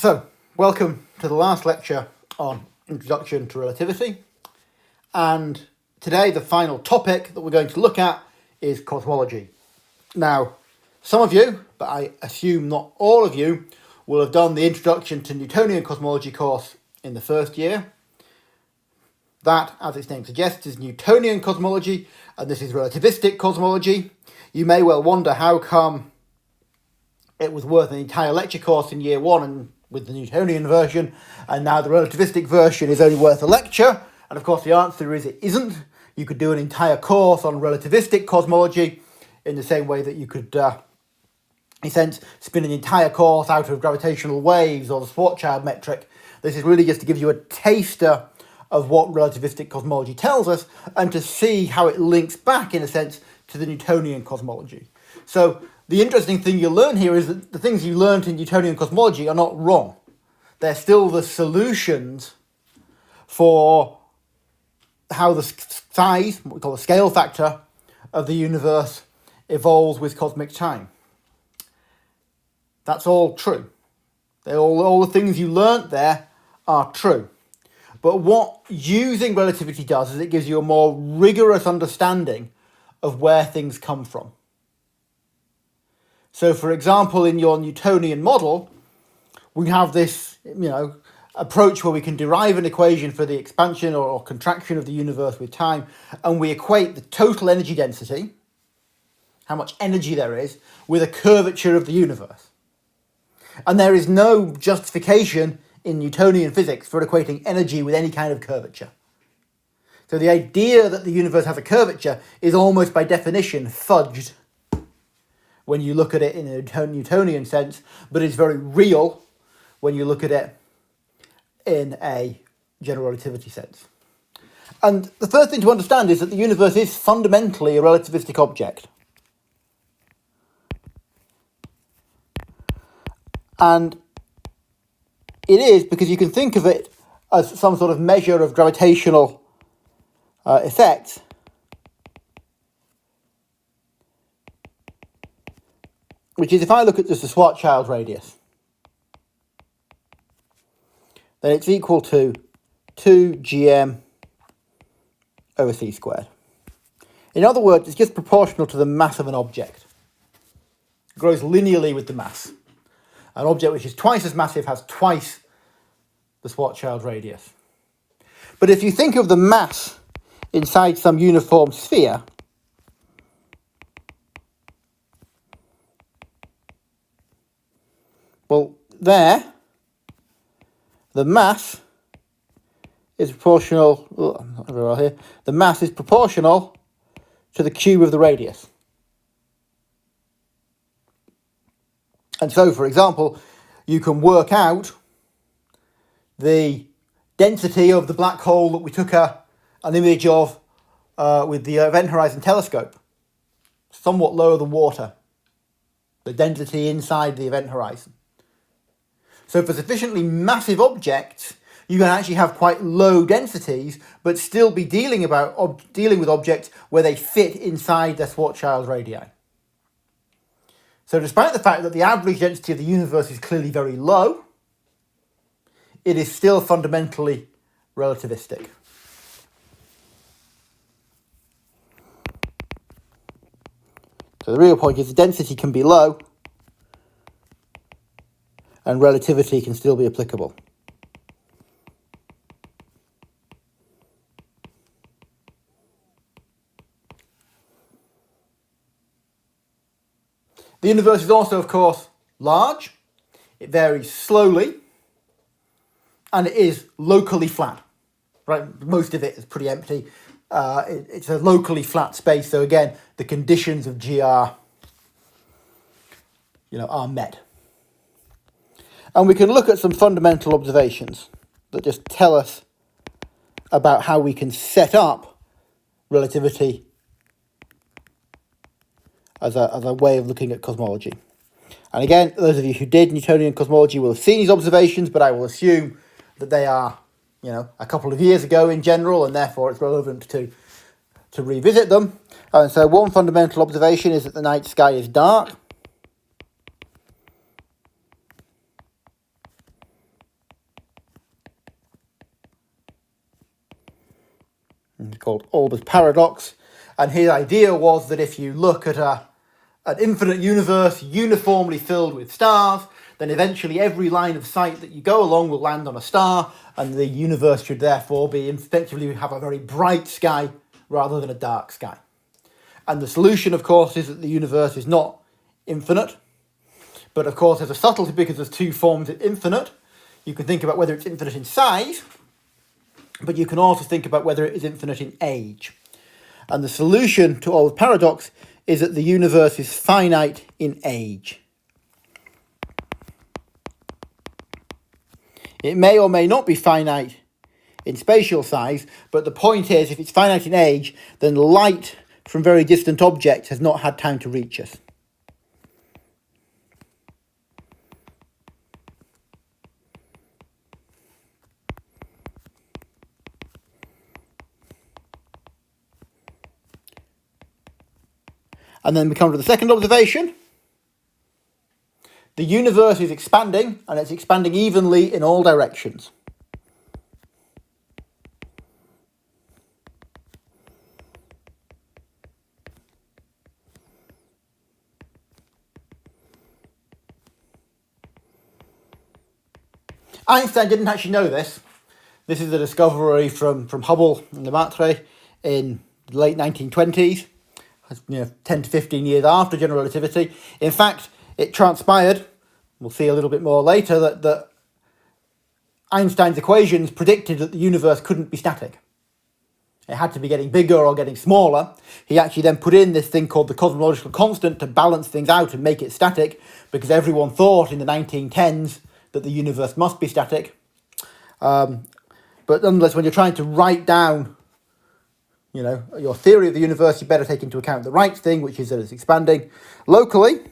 So, welcome to the last lecture on Introduction to Relativity. And today the final topic that we're going to look at is cosmology. Now, some of you, but I assume not all of you, will have done the Introduction to Newtonian Cosmology course in the first year. That, as its name suggests, is Newtonian cosmology, and this is relativistic cosmology. You may well wonder how come it was worth an entire lecture course in year one and with the Newtonian version, and now the relativistic version is only worth a lecture. And of course the answer is it isn't. You could do an entire course on relativistic cosmology in the same way that you could, in a sense, spin an entire course out of gravitational waves or the Schwarzschild metric. This is really just to give you a taster of what relativistic cosmology tells us and to see how it links back, in a sense, to the Newtonian cosmology. So the interesting thing you'll learn here is that the things you learned in Newtonian cosmology are not wrong. They're still the solutions for how the size, what we call the scale factor, of the universe evolves with cosmic time. That's all true. All the things you learnt there are true. But what using relativity does is it gives you a more rigorous understanding of where things come from. So, for example, in your Newtonian model, we have this, approach where we can derive an equation for the expansion or contraction of the universe with time, and we equate the total energy density, how much energy there is, with a curvature of the universe. And there is no justification in Newtonian physics for equating energy with any kind of curvature. So the idea that the universe has a curvature is almost by definition fudged when you look at it in a Newtonian sense, but it's very real when you look at it in a general relativity sense. And the first thing to understand is that the universe is fundamentally a relativistic object. And it is because you can think of it as some sort of measure of gravitational effect. Which is, if I look at just the Schwarzschild radius, then it's equal to 2gm over c squared. In other words, it's just proportional to the mass of an object. It grows linearly with the mass. An object which is twice as massive has twice the Schwarzschild radius. But if you think of the mass inside some uniform sphere, well, there, the mass is proportional, not very well here, the mass is proportional to the cube of the radius. And so, for example, you can work out the density of the black hole that we took an image of with the Event Horizon Telescope, somewhat lower than water, the density inside the Event Horizon. So for sufficiently massive objects, you can actually have quite low densities, but still be dealing with objects where they fit inside their Schwarzschild radii. So despite the fact that the average density of the universe is clearly very low, it is still fundamentally relativistic. So the real point is the density can be low, and relativity can still be applicable. The universe is also, of course, large. It varies slowly, and it is locally flat. Right, most of it is pretty empty. It's a locally flat space, so again, the conditions of GR, are met. And we can look at some fundamental observations that just tell us about how we can set up relativity as a way of looking at cosmology. And again, those of you who did Newtonian cosmology will have seen these observations, but I will assume that they are, a couple of years ago in general, and therefore it's relevant to revisit them. And so one fundamental observation is that the night sky is dark. called Olbers paradox. And his idea was that if you look at an infinite universe uniformly filled with stars, then eventually every line of sight that you go along will land on a star, and the universe should therefore be effectively have a very bright sky rather than a dark sky. And the solution, of course, is that the universe is not infinite. But of course, there's a subtlety because there's two forms of infinite. You can think about whether it's infinite in size, but you can also think about whether it is infinite in age. And the solution to Olbers paradox is that the universe is finite in age. It may or may not be finite in spatial size, but the point is, if it's finite in age, then light from very distant objects has not had time to reach us. And then we come to the second observation. The universe is expanding, and it's expanding evenly in all directions. Einstein didn't actually know this. This is a discovery from Hubble and Lemaitre in the late 1920s. 10 to 15 years after general relativity. In fact, it transpired, we'll see a little bit more later, that Einstein's equations predicted that the universe couldn't be static. It had to be getting bigger or getting smaller. He actually then put in this thing called the cosmological constant to balance things out and make it static, because everyone thought in the 1910s that the universe must be static. But nonetheless, when you're trying to write down your theory of the universe, you better take into account the right thing, which is that it's expanding. Locally,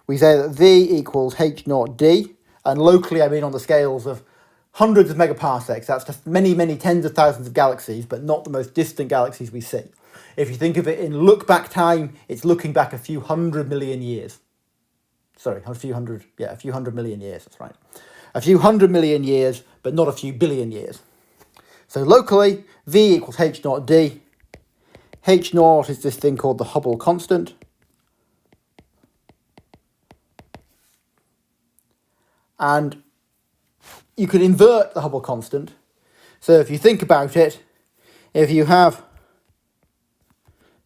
we say that V equals H naught D, and locally I mean on the scales of hundreds of megaparsecs. That's just many, many tens of thousands of galaxies, but not the most distant galaxies we see. If you think of it in look-back time, it's looking back a few hundred million years. Sorry, a few hundred million years, that's right. A few 100 million years, but not a few billion years. So locally, V equals H naught D. H naught is this thing called the Hubble constant. And you can invert the Hubble constant. So if you think about it, if you have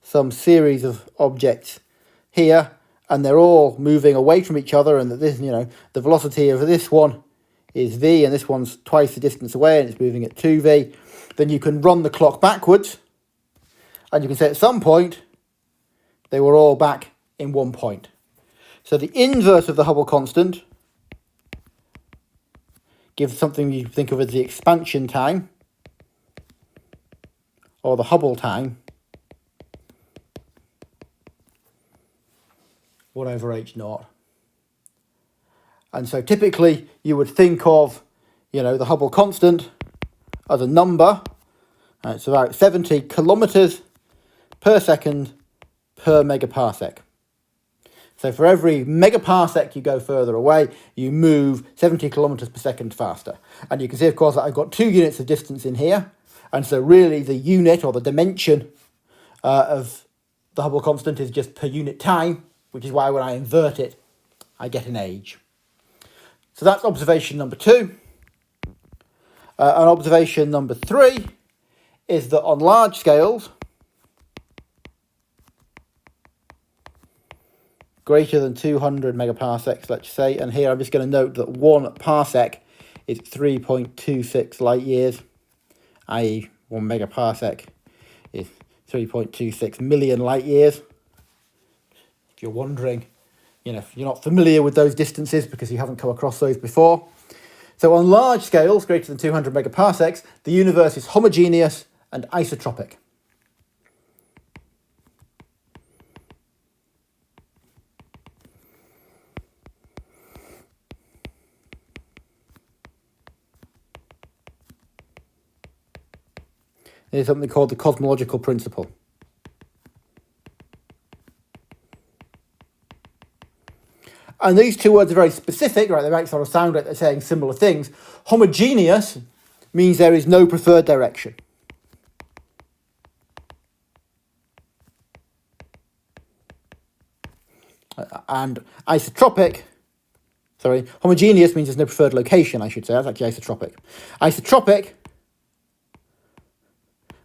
some series of objects here, and they're all moving away from each other, and that this, the velocity of this one is V, and this one's twice the distance away, and it's moving at 2V, then you can run the clock backwards, and you can say at some point, they were all back in 1 point. So the inverse of the Hubble constant gives something you think of as the expansion time, or the Hubble time, 1 over H naught. And so typically you would think of, the Hubble constant as a number. And it's about 70 kilometers per second per megaparsec. So for every megaparsec you go further away, you move 70 kilometers per second faster. And you can see, of course, that I've got 2 units of distance in here. And so really the unit or the dimension of the Hubble constant is just per unit time, which is why when I invert it, I get an age. So that's observation number 2. And observation number 3 is that on large scales, greater than 200 megaparsecs, let's say, and here I'm just going to note that 1 parsec is 3.26 light years, i.e. 1 megaparsec is 3.26 million light years. If you're wondering, if you're not familiar with those distances because you haven't come across those before. So on large scales, greater than 200 megaparsecs, the universe is homogeneous and isotropic. There's something called the cosmological principle. And these two words are very specific, right? They might sort of sound like they're saying similar things. Homogeneous means there is no preferred direction. And homogeneous means there's no preferred location, I should say. That's actually isotropic. Isotropic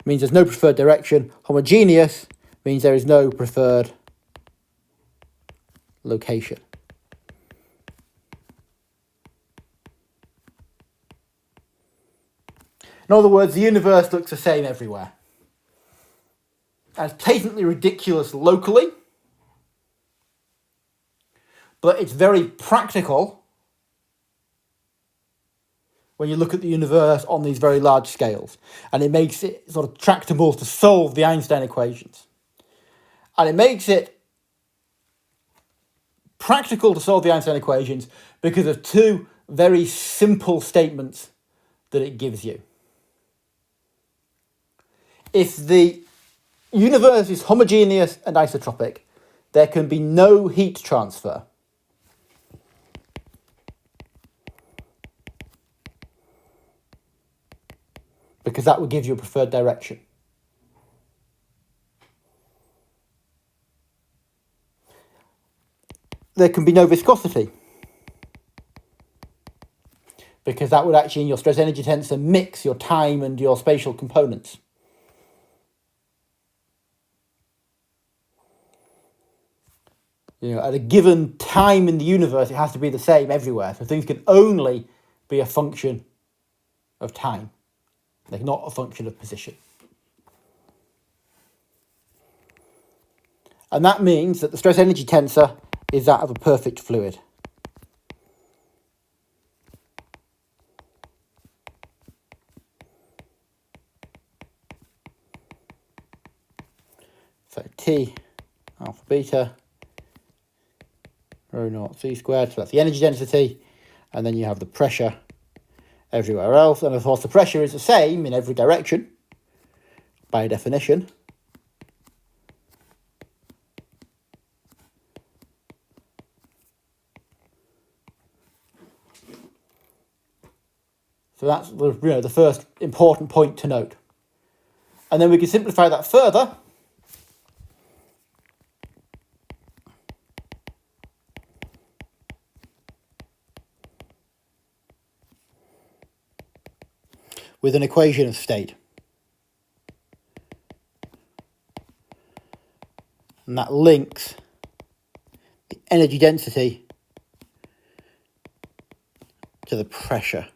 means there's no preferred direction. Homogeneous means there is no preferred location. In other words, the universe looks the same everywhere. And it's patently ridiculous locally, but it's very practical when you look at the universe on these very large scales. And it makes it sort of tractable to solve the Einstein equations. And it makes it practical to solve the Einstein equations because of two very simple statements that it gives you. If the universe is homogeneous and isotropic, there can be no heat transfer. Because that would give you a preferred direction. There can be no viscosity. Because that would actually, in your stress energy tensor, mix your time and your spatial components. At a given time in the universe, it has to be the same everywhere. So things can only be a function of time. They're not a function of position. And that means that the stress energy tensor is that of a perfect fluid. So T alpha beta rho naught c squared, so that's the energy density, and then you have the pressure everywhere else, and of course the pressure is the same in every direction by definition. So that's the first important point to note. And then we can simplify that further with an equation of state. And that links the energy density to the pressure.